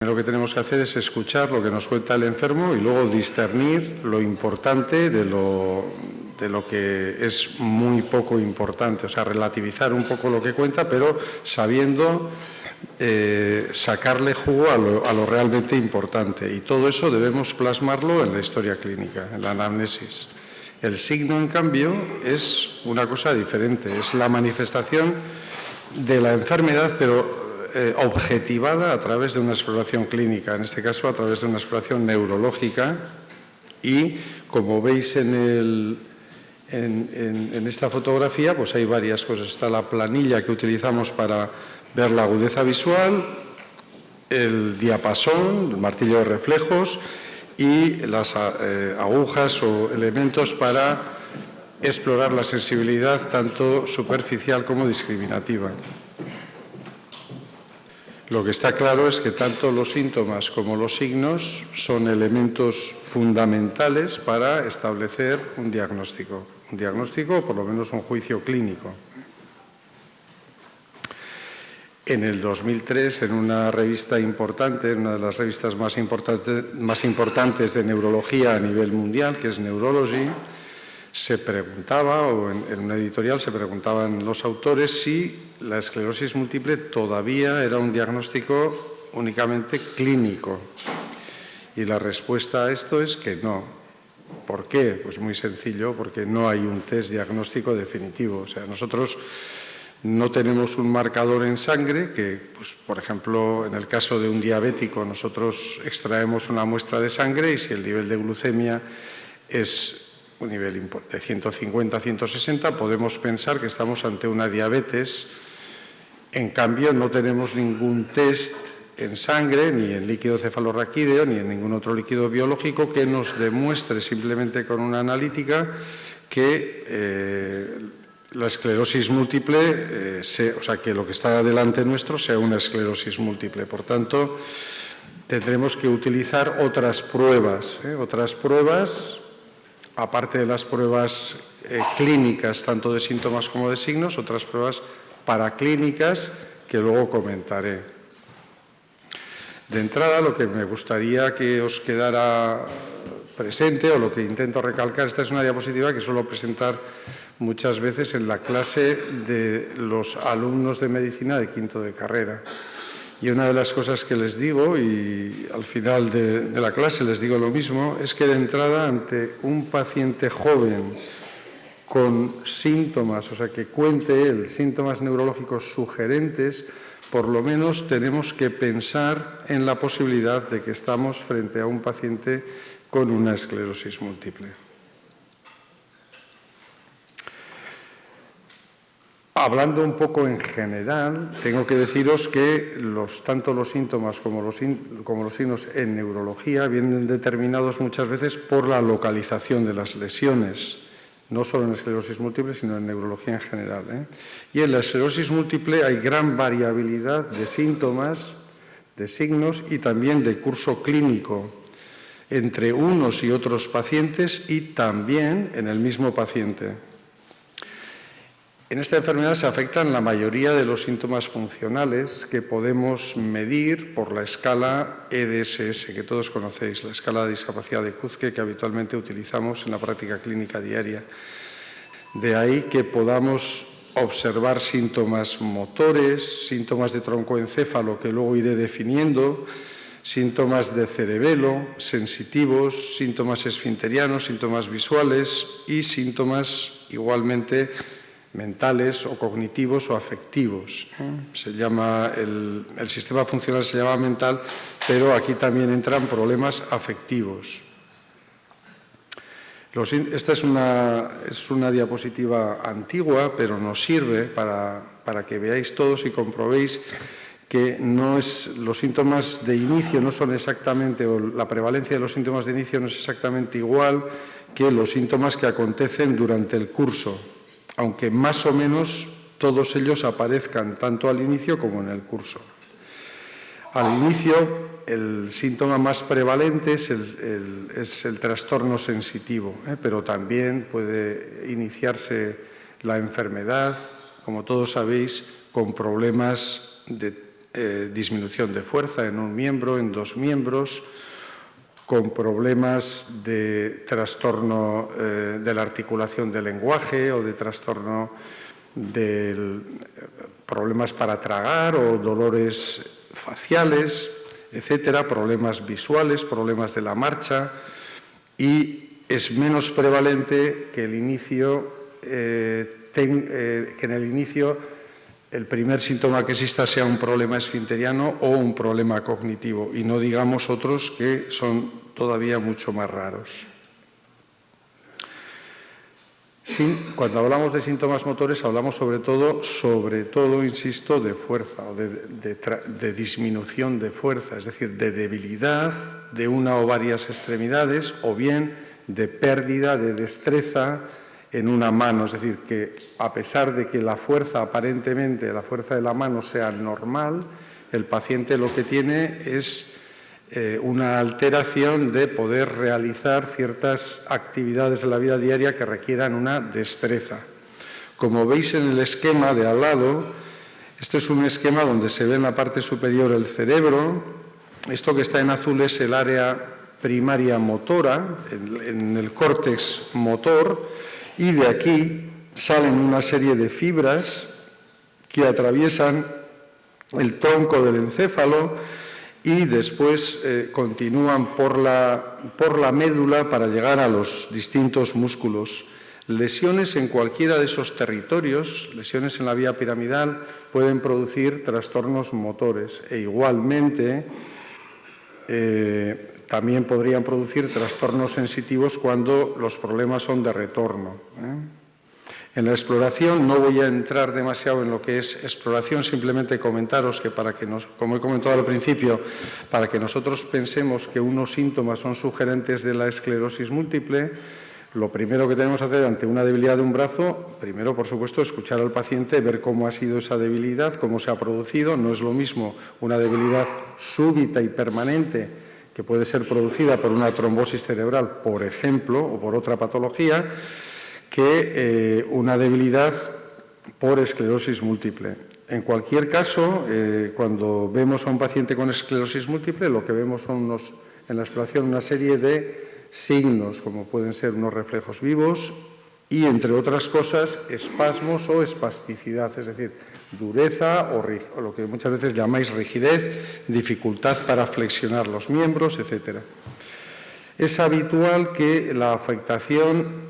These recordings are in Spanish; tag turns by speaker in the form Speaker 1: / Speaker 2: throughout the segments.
Speaker 1: Lo que tenemos que hacer es escuchar lo que nos cuenta el enfermo y luego discernir lo importante de lo que es muy poco importante, o sea, relativizar un poco lo que cuenta, pero sabiendo sacarle jugo a lo realmente importante. Y todo eso debemos plasmarlo en la historia clínica, en la anamnesis. El signo, en cambio, es una cosa diferente, es la manifestación de la enfermedad, pero objetivada a través de una exploración clínica, en este caso a través de una exploración neurológica. Y como veis en esta fotografía, pues hay varias cosas. Está la planilla que utilizamos para ver la agudeza visual, el diapasón, el martillo de reflejos y las agujas o elementos para explorar la sensibilidad tanto superficial como discriminativa. Lo que está claro es que tanto los síntomas como los signos son elementos fundamentales para establecer un diagnóstico o por lo menos un juicio clínico. En el 2003, en una revista importante, en una de las revistas más importantes de neurología a nivel mundial, que es Neurology, se preguntaba, o en una editorial se preguntaban los autores si la esclerosis múltiple todavía era un diagnóstico únicamente clínico. Y la respuesta a esto es que no. ¿Por qué? Pues muy sencillo, porque no hay un test diagnóstico definitivo. O sea, nosotros no tenemos un marcador en sangre que, pues, por ejemplo, en el caso de un diabético, nosotros extraemos una muestra de sangre y si el nivel de glucemia es un nivel de 150 a 160, podemos pensar que estamos ante una diabetes. En cambio, no tenemos ningún test en sangre, ni en líquido cefalorraquídeo, ni en ningún otro líquido biológico que nos demuestre simplemente con una analítica que la esclerosis múltiple, o sea, que lo que está delante nuestro sea una esclerosis múltiple. Por tanto, tendremos que utilizar otras pruebas, aparte de las pruebas clínicas, tanto de síntomas como de signos, otras pruebas paraclínicas que luego comentaré. De entrada, lo que me gustaría que os quedara presente, o lo que intento recalcar, esta es una diapositiva que suelo presentar muchas veces en la clase de los alumnos de medicina de quinto de carrera. Y una de las cosas que les digo, y al final de la clase les digo lo mismo, es que de entrada ante un paciente joven con síntomas, o sea, que cuente él síntomas neurológicos sugerentes, por lo menos tenemos que pensar en la posibilidad de que estamos frente a un paciente con una esclerosis múltiple. Hablando un poco en general, tengo que deciros que tanto los síntomas como los signos en neurología vienen determinados muchas veces por la localización de las lesiones, no solo en esclerosis múltiple, sino en neurología en general. Y en la esclerosis múltiple hay gran variabilidad de síntomas, de signos y también de curso clínico entre unos y otros pacientes y también en el mismo paciente. En esta enfermedad se afectan la mayoría de los síntomas funcionales que podemos medir por la escala EDSS, que todos conocéis, la escala de discapacidad de Kutzke que habitualmente utilizamos en la práctica clínica diaria. De ahí que podamos observar síntomas motores, síntomas de troncoencéfalo que luego iré definiendo, síntomas de cerebelo, sensitivos, síntomas esfinterianos, síntomas visuales y síntomas igualmente mentales o cognitivos o afectivos. Se llama el sistema funcional se llama mental, pero aquí también entran problemas afectivos. Esta es una diapositiva antigua, pero nos sirve para que veáis todos y comprobéis que los síntomas de inicio no son exactamente, o la prevalencia de los síntomas de inicio no es exactamente igual que los síntomas que acontecen durante el curso, aunque más o menos todos ellos aparezcan tanto al inicio como en el curso. Al inicio, el síntoma más prevalente es el trastorno sensitivo, pero también puede iniciarse la enfermedad, como todos sabéis, con problemas de disminución de fuerza en un miembro, en dos miembros, con problemas de trastorno de la articulación del lenguaje o de trastorno de problemas para tragar o dolores faciales, etcétera, problemas visuales, problemas de la marcha, y es menos prevalente que en el inicio el primer síntoma que exista sea un problema esfinteriano o un problema cognitivo, y no digamos otros que son todavía mucho más raros. Cuando hablamos de síntomas motores hablamos sobre todo, insisto, de fuerza o de disminución de fuerza, es decir, de debilidad de una o varias extremidades, o bien de pérdida de destreza en una mano, es decir, que a pesar de que la fuerza aparentemente, la fuerza de la mano sea normal, el paciente lo que tiene es una alteración de poder realizar ciertas actividades de la vida diaria que requieran una destreza. Como veis en el esquema de al lado, este es un esquema donde se ve en la parte superior el cerebro. Esto que está en azul es el área primaria motora, en el córtex motor, y de aquí salen una serie de fibras que atraviesan el tronco del encéfalo y después continúan por la médula para llegar a los distintos músculos. Lesiones en cualquiera de esos territorios, lesiones en la vía piramidal, pueden producir trastornos motores e igualmente también podrían producir trastornos sensitivos cuando los problemas son de retorno. En la exploración no voy a entrar demasiado en lo que es exploración, simplemente comentaros que como he comentado al principio, para que nosotros pensemos que unos síntomas son sugerentes de la esclerosis múltiple, lo primero que tenemos que hacer ante una debilidad de un brazo, primero, por supuesto, escuchar al paciente, ver cómo ha sido esa debilidad, cómo se ha producido. No es lo mismo una debilidad súbita y permanente que puede ser producida por una trombosis cerebral, por ejemplo, o por otra patología, que una debilidad por esclerosis múltiple. En cualquier caso, cuando vemos a un paciente con esclerosis múltiple, lo que vemos son en la exploración una serie de signos, como pueden ser unos reflejos vivos y, entre otras cosas, espasmos o espasticidad, es decir, dureza o lo que muchas veces llamáis rigidez, dificultad para flexionar los miembros, etc. Es habitual que la afectación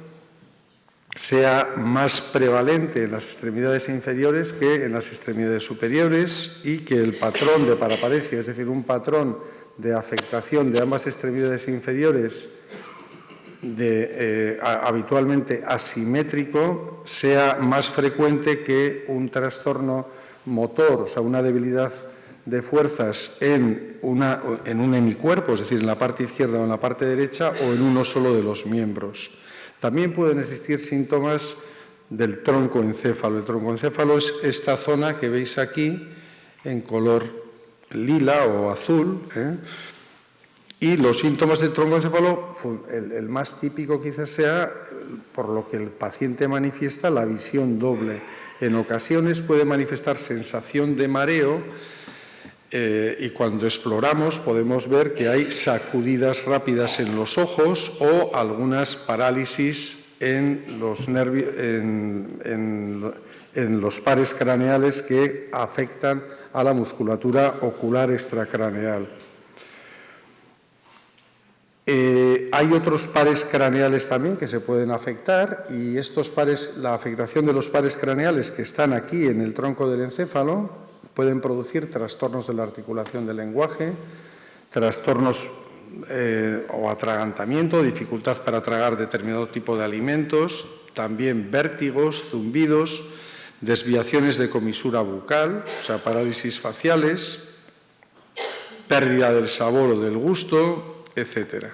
Speaker 1: sea más prevalente en las extremidades inferiores que en las extremidades superiores y que el patrón de paraparesia, es decir, un patrón de afectación de ambas extremidades inferiores habitualmente asimétrico, sea más frecuente que un trastorno motor, o sea, una debilidad de fuerzas en un hemicuerpo, es decir, en la parte izquierda o en la parte derecha, o en uno solo de los miembros. También pueden existir síntomas del troncoencéfalo. El troncoencéfalo es esta zona que veis aquí en color lila o azul, y los síntomas del troncoencéfalo, el más típico quizás sea, por lo que el paciente manifiesta, la visión doble. En ocasiones puede manifestar sensación de mareo y cuando exploramos podemos ver que hay sacudidas rápidas en los ojos o algunas parálisis en los nervios, en los pares craneales que afectan a la musculatura ocular extracraneal. Hay otros pares craneales también que se pueden afectar, y estos pares, la afectación de los pares craneales que están aquí en el tronco del encéfalo, pueden producir trastornos de la articulación del lenguaje, trastornos o atragantamiento, dificultad para tragar determinado tipo de alimentos, también vértigos, zumbidos, desviaciones de comisura bucal, o sea, parálisis faciales, pérdida del sabor o del gusto, etc.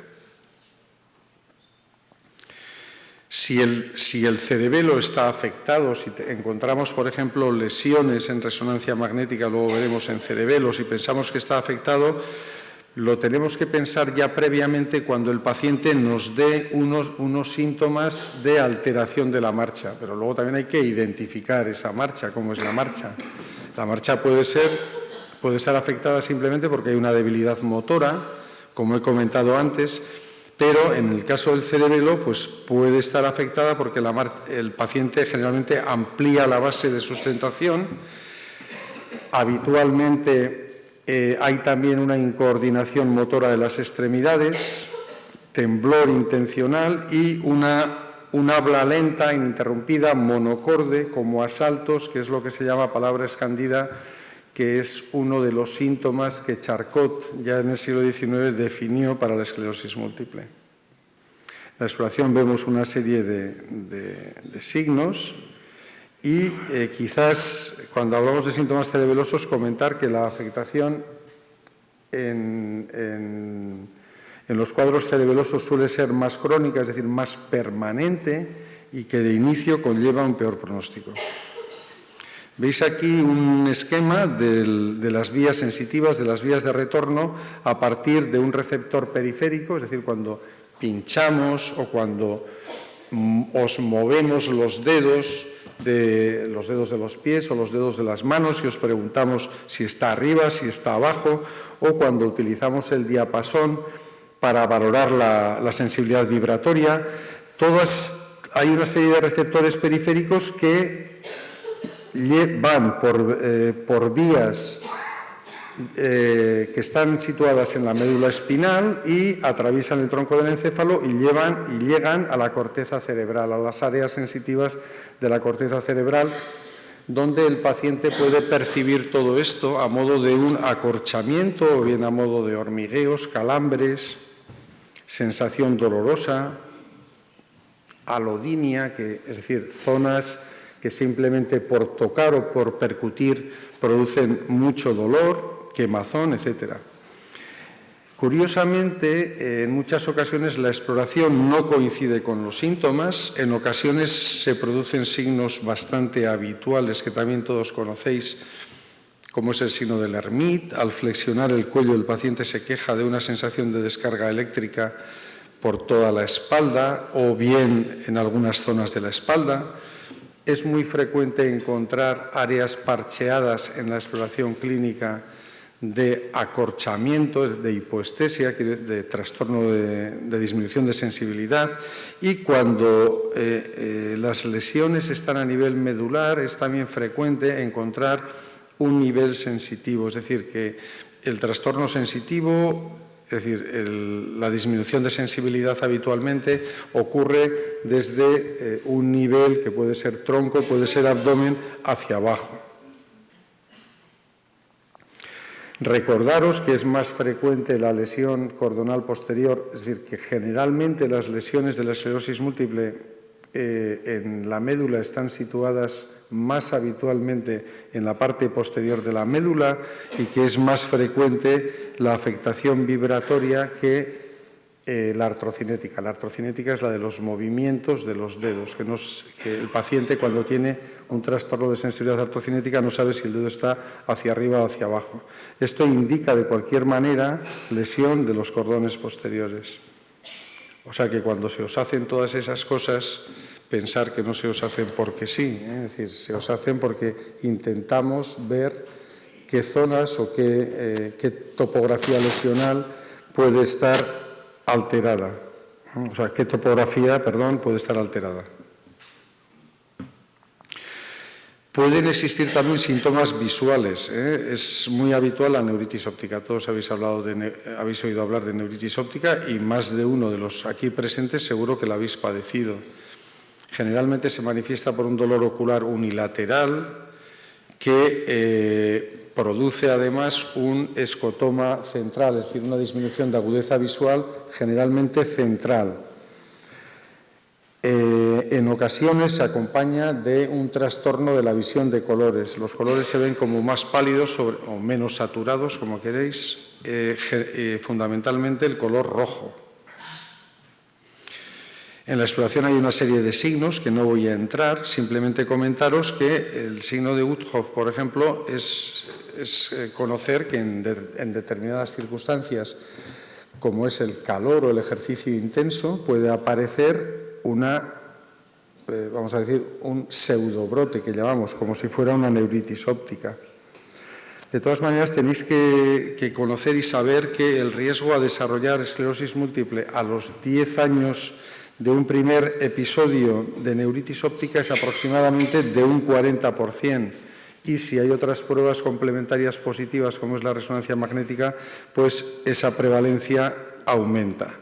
Speaker 1: Si el cerebelo está afectado, si encontramos, por ejemplo, lesiones en resonancia magnética, luego veremos en cerebelo, si pensamos que está afectado, lo tenemos que pensar ya previamente cuando el paciente nos dé unos síntomas de alteración de la marcha, pero luego también hay que identificar esa marcha, cómo es la marcha. La marcha puede ser Puede estar afectada simplemente porque hay una debilidad motora, como he comentado antes, pero en el caso del cerebelo pues puede estar afectada porque el paciente generalmente amplía la base de sustentación. Habitualmente hay también una incoordinación motora de las extremidades, temblor intencional y un habla lenta, ininterrumpida, monocorde, como a saltos, que es lo que se llama palabra escandida, que es uno de los síntomas que Charcot ya en el siglo XIX definió para la esclerosis múltiple. En la exploración vemos una serie de signos y quizás cuando hablamos de síntomas cerebelosos comentar que la afectación en los cuadros cerebelosos suele ser más crónica, es decir, más permanente y que de inicio conlleva un peor pronóstico. Veis aquí un esquema de las vías sensitivas, de las vías de retorno a partir de un receptor periférico, es decir, cuando pinchamos o cuando os movemos los dedos de los pies o los dedos de las manos y os preguntamos si está arriba, si está abajo, o cuando utilizamos el diapasón para valorar la sensibilidad vibratoria. Hay una serie de receptores periféricos que van por vías que están situadas en la médula espinal y atraviesan el tronco del encéfalo y llegan a la corteza cerebral, a las áreas sensitivas de la corteza cerebral, donde el paciente puede percibir todo esto a modo de un acorchamiento o bien a modo de hormigueos, calambres, sensación dolorosa, alodinia, es decir, zonas que simplemente por tocar o por percutir producen mucho dolor, quemazón, etc. Curiosamente, en muchas ocasiones la exploración no coincide con los síntomas. En ocasiones se producen signos bastante habituales que también todos conocéis, como es el signo del Hermite. Al flexionar el cuello el paciente se queja de una sensación de descarga eléctrica por toda la espalda o bien en algunas zonas de la espalda. Es muy frecuente encontrar áreas parcheadas en la exploración clínica de acorchamiento, de hipoestesia, de trastorno de disminución de sensibilidad, y cuando las lesiones están a nivel medular es también frecuente encontrar un nivel sensitivo, es decir, que el trastorno sensitivo, es decir, la disminución de sensibilidad habitualmente ocurre desde un nivel que puede ser tronco, puede ser abdomen, hacia abajo. Recordaros que es más frecuente la lesión cordonal posterior, es decir, que generalmente las lesiones de la esclerosis múltiple en la médula están situadas más habitualmente en la parte posterior de la médula y que es más frecuente la afectación vibratoria que la artrocinética. La artrocinética es la de los movimientos de los dedos, que el paciente cuando tiene un trastorno de sensibilidad artrocinética no sabe si el dedo está hacia arriba o hacia abajo. Esto indica de cualquier manera lesión de los cordones posteriores. O sea que cuando se os hacen todas esas cosas, pensar que no se os hacen porque sí, es decir, se os hacen porque intentamos ver qué zonas o qué topografía lesional puede estar alterada. O sea, qué topografía, puede estar alterada. Pueden existir también síntomas visuales. Es muy habitual la neuritis óptica. Todos habéis oído hablar de neuritis óptica y más de uno de los aquí presentes seguro que la habéis padecido. Generalmente se manifiesta por un dolor ocular unilateral que produce además un escotoma central, es decir, una disminución de agudeza visual generalmente central. En ocasiones se acompaña de un trastorno de la visión de colores. Los colores se ven como más pálidos o menos saturados, como queréis, fundamentalmente el color rojo. En la exploración hay una serie de signos que no voy a entrar, simplemente comentaros que el signo de Woodhoff, por ejemplo, es conocer que en determinadas circunstancias, como es el calor o el ejercicio intenso, puede aparecer un pseudobrote que llamamos, como si fuera una neuritis óptica. De todas maneras, tenéis que conocer y saber que el riesgo a desarrollar esclerosis múltiple a los 10 años de un primer episodio de neuritis óptica es aproximadamente de un 40%. Y si hay otras pruebas complementarias positivas, como es la resonancia magnética, pues esa prevalencia aumenta.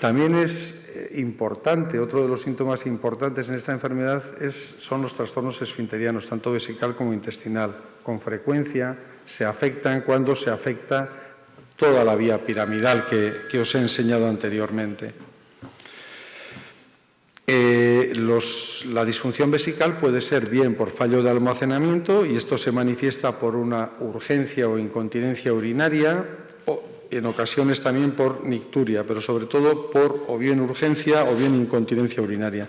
Speaker 1: También es importante, otro de los síntomas importantes en esta enfermedad son los trastornos esfinterianos, tanto vesical como intestinal. Con frecuencia se afectan cuando se afecta toda la vía piramidal que os he enseñado anteriormente. La disfunción vesical puede ser bien por fallo de almacenamiento y esto se manifiesta por una urgencia o incontinencia urinaria o en ocasiones también por nicturia, pero sobre todo por o bien urgencia o bien incontinencia urinaria.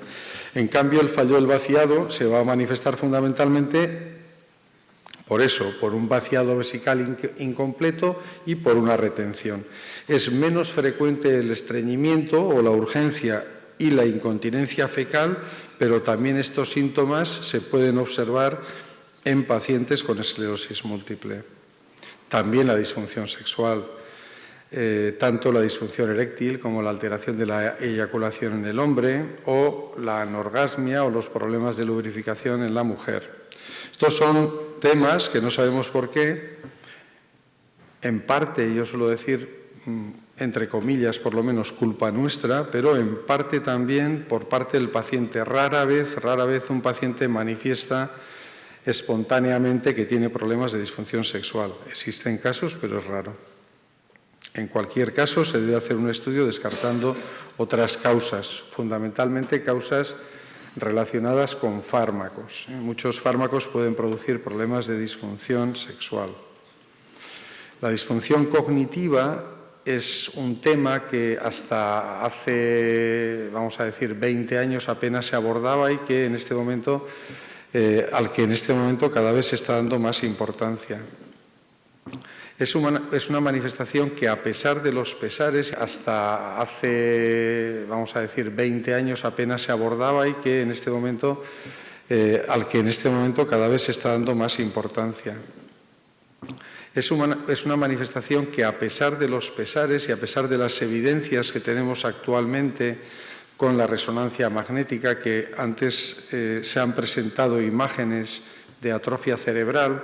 Speaker 1: En cambio, el fallo del vaciado se va a manifestar fundamentalmente por eso, por un vaciado vesical incompleto y por una retención. Es menos frecuente el estreñimiento o la urgencia y la incontinencia fecal, pero también estos síntomas se pueden observar en pacientes con esclerosis múltiple. También la disfunción sexual, tanto la disfunción eréctil como la alteración de la eyaculación en el hombre o la anorgasmia o los problemas de lubrificación en la mujer. Estos son temas que no sabemos por qué, en parte, yo suelo decir, entre comillas, por lo menos culpa nuestra, pero en parte también por parte del paciente. Rara vez un paciente manifiesta espontáneamente que tiene problemas de disfunción sexual. Existen casos, pero es raro. En cualquier caso, se debe hacer un estudio descartando otras causas, fundamentalmente causas relacionadas con fármacos. Muchos fármacos pueden producir problemas de disfunción sexual. La disfunción cognitiva es un tema que hasta hace, vamos a decir, 20 años apenas se abordaba y que en este momento, al que en este momento cada vez se está dando más importancia. Es una manifestación que, a pesar de los pesares, hasta hace, vamos a decir, 20 años apenas se abordaba y que en este momento, al que en este momento cada vez se está dando más importancia. Es una manifestación que, a pesar de los pesares y a pesar de las evidencias que tenemos actualmente con la resonancia magnética, que antes se han presentado imágenes de atrofia cerebral,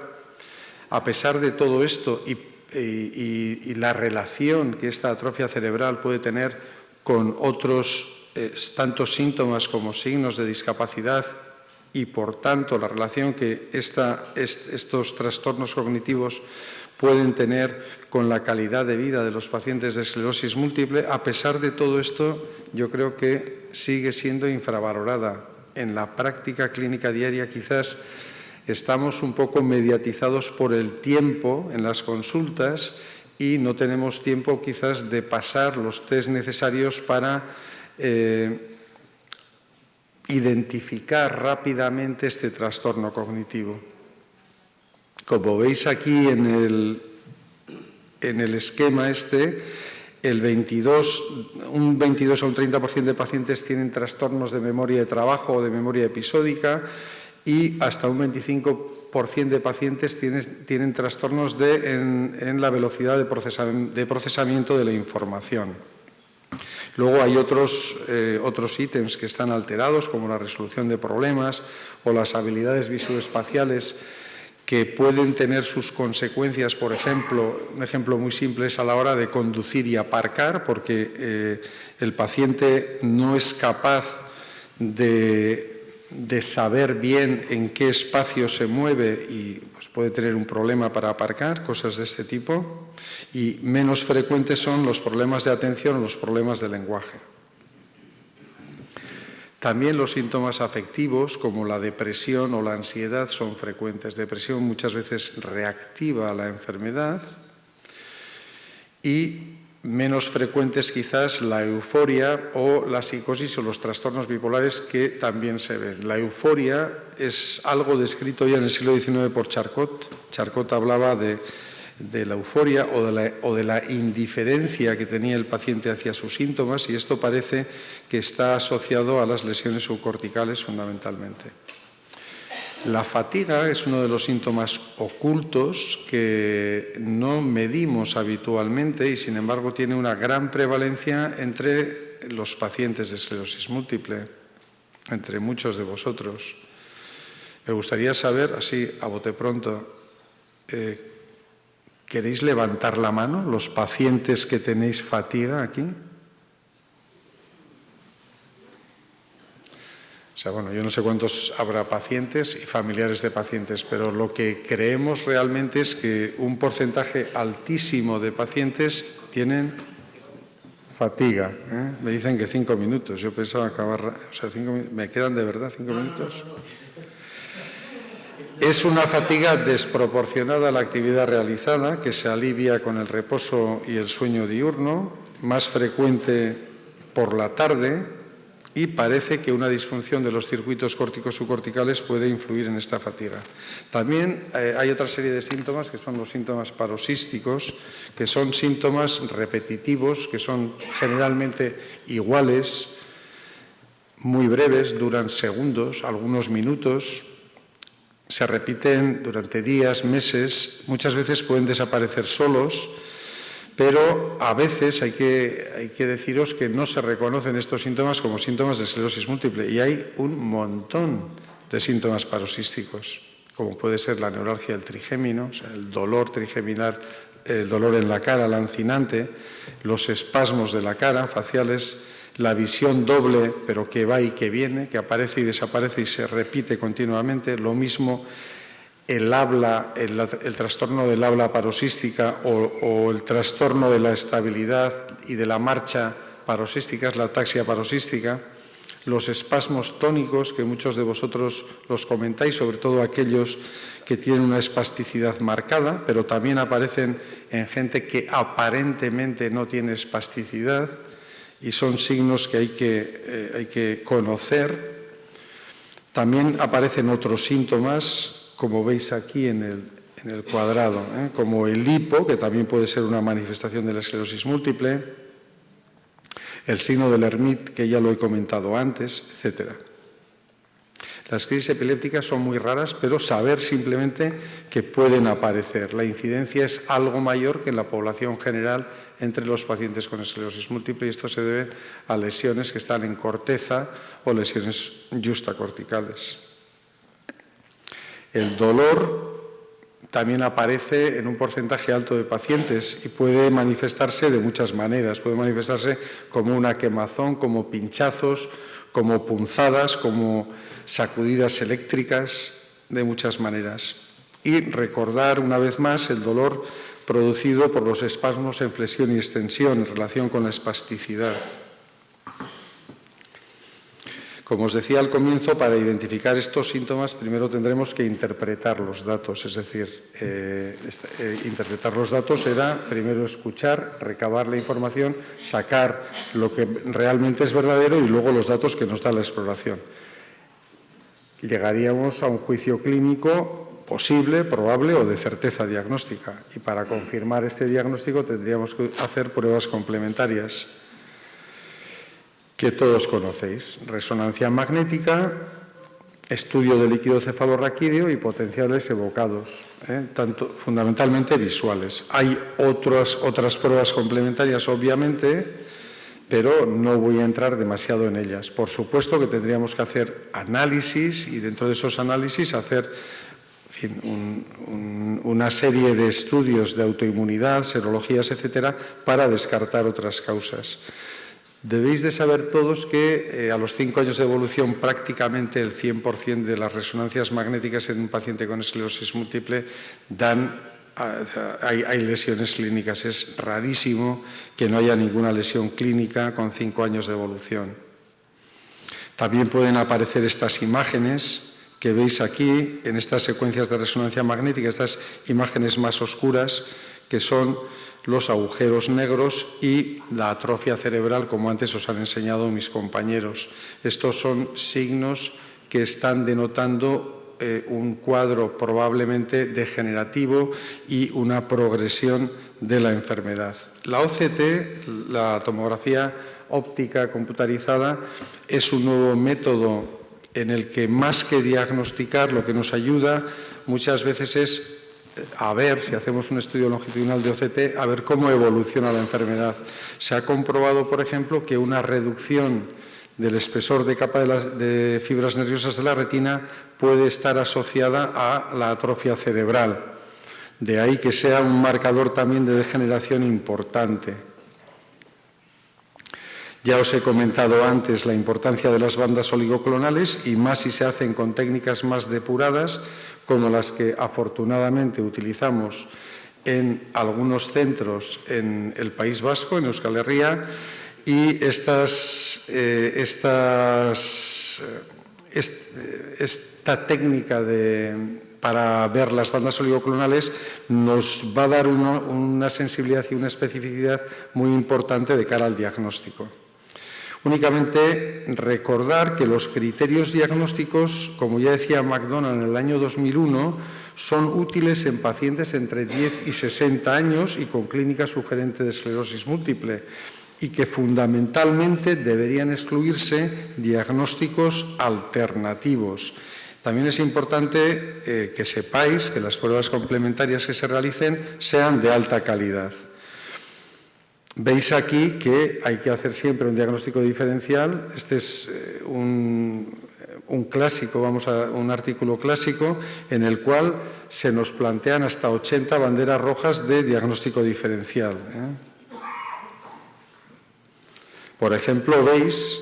Speaker 1: a pesar de todo esto y la relación que esta atrofia cerebral puede tener con otros tantos síntomas como signos de discapacidad y, por tanto, la relación que estos trastornos cognitivos pueden tener con la calidad de vida de los pacientes de esclerosis múltiple, a pesar de todo esto, yo creo que sigue siendo infravalorada. En la práctica clínica diaria quizás estamos un poco mediatizados por el tiempo en las consultas y no tenemos tiempo quizás de pasar los test necesarios para identificar rápidamente este trastorno cognitivo. Como veis aquí en el esquema un 22 a un 30% de pacientes tienen trastornos de memoria de trabajo o de memoria episódica y hasta un 25% de pacientes tienen trastornos en la velocidad de procesamiento de la información. Luego hay otros ítems que están alterados, como la resolución de problemas o las habilidades visoespaciales, que pueden tener sus consecuencias. Por ejemplo, un ejemplo muy simple es a la hora de conducir y aparcar, porque el paciente no es capaz de saber bien en qué espacio se mueve y pues, puede tener un problema para aparcar, cosas de este tipo. Y menos frecuentes son los problemas de atención o los problemas de lenguaje. También los síntomas afectivos, como la depresión o la ansiedad, son frecuentes. Depresión muchas veces reactiva a la enfermedad y menos frecuentes quizás la euforia o la psicosis o los trastornos bipolares, que también se ven. La euforia es algo descrito ya en el siglo XIX por Charcot. Charcot hablaba de la euforia o de la indiferencia que tenía el paciente hacia sus síntomas, y esto parece que está asociado a las lesiones subcorticales fundamentalmente. La fatiga es uno de los síntomas ocultos que no medimos habitualmente y, sin embargo, tiene una gran prevalencia entre los pacientes de esclerosis múltiple, entre muchos de vosotros. Me gustaría saber, así a bote pronto, ¿queréis levantar la mano los pacientes que tenéis fatiga aquí? O sea, bueno, yo no sé cuántos habrá pacientes y familiares de pacientes, pero lo que creemos realmente es que un porcentaje altísimo de pacientes tienen fatiga. Me dicen que 5 minutos. Yo pensaba acabar... O sea, ¿me quedan de verdad 5 minutos? Es una fatiga desproporcionada a la actividad realizada, que se alivia con el reposo y el sueño diurno, más frecuente por la tarde, y parece que una disfunción de los circuitos córticos subcorticales puede influir en esta fatiga. También hay otra serie de síntomas que son los síntomas paroxísticos, que son síntomas repetitivos, que son generalmente iguales, muy breves, duran segundos, algunos minutos, se repiten durante días, meses, muchas veces pueden desaparecer solos, pero a veces hay que deciros que no se reconocen estos síntomas como síntomas de esclerosis múltiple y hay un montón de síntomas paroxísticos, como puede ser la neuralgia del trigémino, o sea, el dolor trigeminar, el dolor en la cara, lancinante, los espasmos de la cara, faciales, la visión doble, pero que va y que viene, que aparece y desaparece y se repite continuamente, lo mismo el habla, el trastorno del habla paroxística o el trastorno de la estabilidad y de la marcha paroxística, es la ataxia paroxística, los espasmos tónicos, que muchos de vosotros los comentáis, sobre todo aquellos que tienen una espasticidad marcada, pero también aparecen en gente que aparentemente no tiene espasticidad y son signos que hay que conocer. También aparecen otros síntomas, como veis aquí en el cuadrado, como el hipo, que también puede ser una manifestación de la esclerosis múltiple, el signo del Hermite, que ya lo he comentado antes, etc. Las crisis epilépticas son muy raras, pero saber simplemente que pueden aparecer. La incidencia es algo mayor que en la población general entre los pacientes con esclerosis múltiple y esto se debe a lesiones que están en corteza o lesiones justacorticales. El dolor también aparece en un porcentaje alto de pacientes y puede manifestarse de muchas maneras. Puede manifestarse como una quemazón, como pinchazos, como punzadas, como sacudidas eléctricas, de muchas maneras. Y recordar una vez más el dolor producido por los espasmos en flexión y extensión en relación con la espasticidad. Como os decía al comienzo, para identificar estos síntomas primero tendremos que interpretar los datos, es decir, interpretar los datos era primero escuchar, recabar la información, sacar lo que realmente es verdadero y luego los datos que nos da la exploración. Llegaríamos a un juicio clínico posible, probable o de certeza diagnóstica y para confirmar este diagnóstico tendríamos que hacer pruebas complementarias que todos conocéis, resonancia magnética, estudio de líquido cefalorraquídeo y potenciales evocados, fundamentalmente visuales. Hay otras pruebas complementarias, obviamente, pero no voy a entrar demasiado en ellas. Por supuesto que tendríamos que hacer análisis y dentro de esos análisis hacer una serie de estudios de autoinmunidad, serologías, etcétera, para descartar otras causas. Debéis de saber todos que a los 5 años de evolución prácticamente el 100% de las resonancias magnéticas en un paciente con esclerosis múltiple hay lesiones clínicas. Es rarísimo que no haya ninguna lesión clínica con 5 años de evolución. También pueden aparecer estas imágenes que veis aquí en estas secuencias de resonancia magnética, estas imágenes más oscuras que son los agujeros negros y la atrofia cerebral, como antes os han enseñado mis compañeros. Estos son signos que están denotando un cuadro probablemente degenerativo y una progresión de la enfermedad. La OCT, la tomografía óptica computarizada, es un nuevo método en el que más que diagnosticar, lo que nos ayuda muchas veces es a ver, si hacemos un estudio longitudinal de OCT, a ver cómo evoluciona la enfermedad. Se ha comprobado, por ejemplo, que una reducción del espesor de capa de fibras nerviosas de la retina puede estar asociada a la atrofia cerebral. De ahí que sea un marcador también de degeneración importante. Ya os he comentado antes la importancia de las bandas oligoclonales y más si se hacen con técnicas más depuradas, como las que afortunadamente utilizamos en algunos centros en el País Vasco, en Euskal Herria, y esta técnica para ver las bandas oligoclonales nos va a dar una sensibilidad y una especificidad muy importante de cara al diagnóstico. Únicamente recordar que los criterios diagnósticos, como ya decía McDonald en el año 2001, son útiles en pacientes entre 10 y 60 años y con clínica sugerente de esclerosis múltiple y que fundamentalmente deberían excluirse diagnósticos alternativos. También es importante que sepáis que las pruebas complementarias que se realicen sean de alta calidad. Veis aquí que hay que hacer siempre un diagnóstico diferencial. Este es un clásico, un artículo clásico en el cual se nos plantean hasta 80 banderas rojas de diagnóstico diferencial. Por ejemplo, veis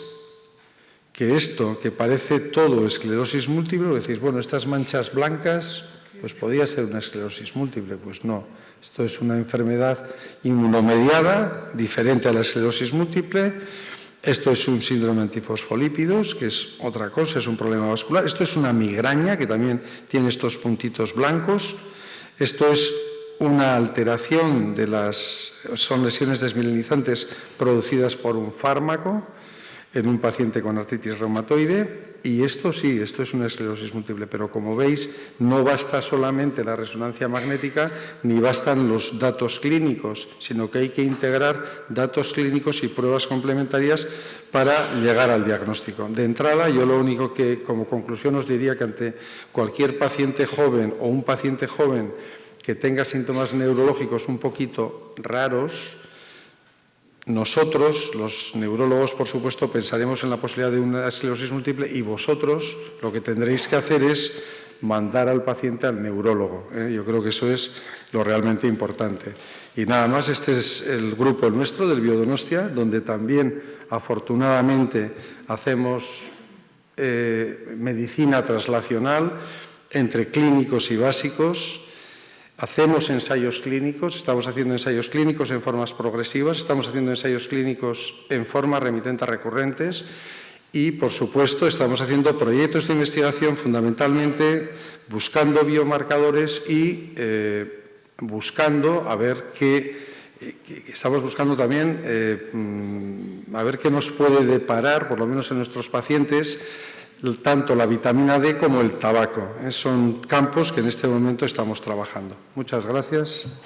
Speaker 1: que esto, que parece todo esclerosis múltiple, decís, bueno, estas manchas blancas, pues podría ser una esclerosis múltiple. Pues no. Esto es una enfermedad inmunomediada, diferente a la esclerosis múltiple. Esto es un síndrome antifosfolípidos, que es otra cosa, es un problema vascular. Esto es una migraña, que también tiene estos puntitos blancos. Esto es una alteración son lesiones desmielinizantes producidas por un fármaco en un paciente con artritis reumatoide. Y esto sí, esto es una esclerosis múltiple, pero como veis, no basta solamente la resonancia magnética ni bastan los datos clínicos, sino que hay que integrar datos clínicos y pruebas complementarias para llegar al diagnóstico. De entrada, yo lo único que, como conclusión, os diría que ante cualquier paciente joven o un paciente joven que tenga síntomas neurológicos un poquito raros, nosotros, los neurólogos, por supuesto, pensaremos en la posibilidad de una esclerosis múltiple y vosotros lo que tendréis que hacer es mandar al paciente al neurólogo. Yo creo que eso es lo realmente importante. Y nada más, este es el grupo nuestro del Biodonostia, donde también, afortunadamente, hacemos medicina translacional entre clínicos y básicos. Hacemos ensayos clínicos, estamos haciendo ensayos clínicos en formas progresivas, estamos haciendo ensayos clínicos en formas remitentes recurrentes y, por supuesto, estamos haciendo proyectos de investigación fundamentalmente buscando biomarcadores y buscando a ver estamos buscando también a ver qué nos puede deparar, por lo menos en nuestros pacientes, tanto la vitamina D como el tabaco. Son campos que en este momento estamos trabajando. Muchas gracias.